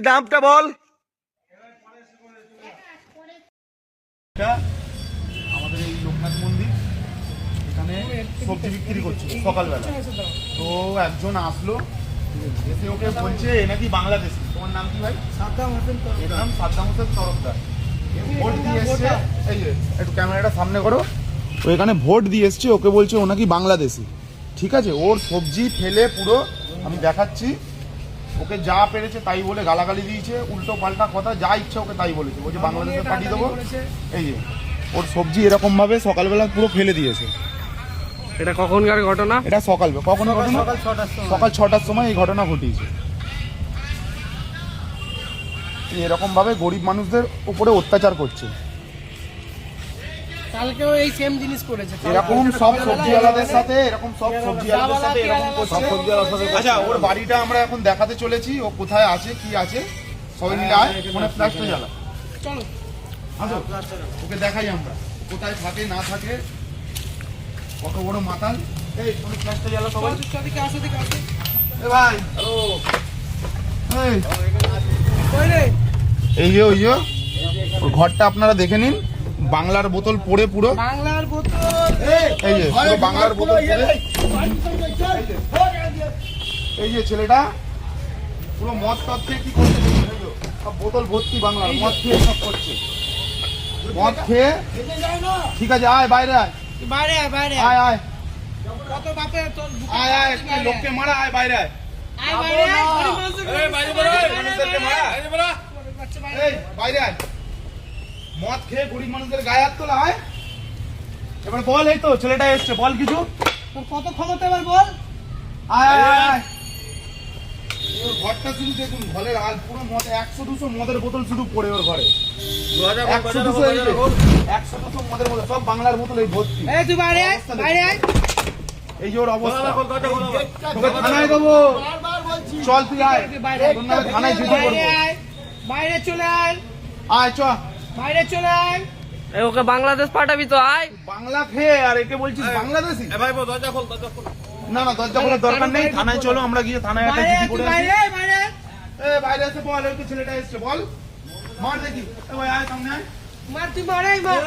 দামটা বল। আমাদের এই লোকনাথ মন্দির, এখানে সবজি বিক্রি করছে সকালবেলা। তো একজন আসলো, এসে ওকে বলছে এ নাকি বাংলাদেশি। তোমার নাম কি ভাই? সাদ্দাম হোসেন তরফদার। ভোট দিয়ে এসছে, এই যে একটু ক্যামেরাটা সামনে করো। ও এখানে ভোট দিয়ে এসছে, ওকে বলছে ও নাকি বাংলাদেশি। ঠিক আছে, ওর সবজি ফেলে পুরো, আমি দেখাচ্ছি, ওকে যা পেরেছে তাই বলে গালাগালি দিয়েছে, উল্টো পাল্টা কথা, যা ইচ্ছা ওকে তাই বলেছে। বলছে বাংলাদেশে পাঠিয়ে দেবো। এই যে ওর সবজি এরকম ভাবে সকালবেলা পুরো ফেলে দিয়েছে। এটা কখনকার ঘটনা? এটা সকালবেলা, কখন ঘটনা? সকাল 6টার সময় এই ঘটনা ঘটিয়েছে। এরকম ভাবে গরিব মানুষদের উপরে অত্যাচার করছে। কালকেও এই সেম জিনিস করেছে, এরকম সব সবজিওয়ালাদের সাথে, এরকম সব সবজিওয়ালাদের সাথে এরকম করছে। আচ্ছা, ওর বাড়িটা আমরা এখন দেখাতে চলেছি, ও কোথায় আছে কি আছে সবাই মিলে। আয় ফোনে ফ্ল্যাশটা জ্বালা, চলো আসো ওকে দেখাই আমরা কোথায় থাকে না থাকে, কত বড় মাতাল। এই ফোনে ফ্ল্যাশটা জ্বালা সবাই। দিকে আসো, দিকে আসো। এ ভাই, হ্যালো। এই কই রে? এই যে ওই যে ওর ঘরটা আপনারা দেখে নিন, বাংলার বোতল পড়ে পুরো, বাংলার বোতল, এই যে পুরো বাংলার বোতল পড়ে। এই যে ছেলেটা পুরো মদ টদ খেয়ে কি করছে দেখুন, এই যে সব বোতল ভর্তি বাংলার মদ খেয়ে সব করছে, মদ খেয়ে। ঠিক আছে, আয় বাইরে আয়, বাইরে আয়, বাইরে আয়। আয় আয় কত বাপে তোর আয় আয়, লোককে মারা, আয় বাইরে আয়, আয় বাইরে আয়, গরিব মানুষদেরকে মারা। এই বাইরে আয়। মদ খেয়ে গরিব মানুষদের গায়ে হাত তোলা হয়। এবার বল, এই তো ছেলেটা এসছে, বল কিছু। তোর কত ক্ষমতা এবার বল। আয় আয় আয়। ওর ঘরটা শুধু দেখুন, ঘরের হাল পুরো মদ, 100-200 মদের বোতল শুধু পড়ে ওর ঘরে। 100-200 মদের বোতল, সব বাংলার বোতল এই ভর্তি। এই তুই বাইরে আয়, বাইরে আয়। এই যে ওর অবস্থা। তোকে থানায় দেবো, চল তুই আয়, তোর নামে থানায় জিডি করবো। বাইরে আয়, বাইরে চলে আয়, আয় চ, বাইরে চলে আয়। ওকে বাংলাদেশ পাঠাবি তো, আয়। বাংলা খেয়ে আর একে বলছিস বাংলাদেশি? না না, দরজা খোলার দরকার নেই, থানায় চলো, আমরা গিয়ে থানায় একটা বাইরে জিডি আয়, করে তুই আসি। বাইরে আয়, বাইরে আয়। বাইরে এসে বল, ওই তো ছেলেটা এসছে, বল মার দেখি। ভাই আয় সামনে আয়। মার, তুই মার, এই মার।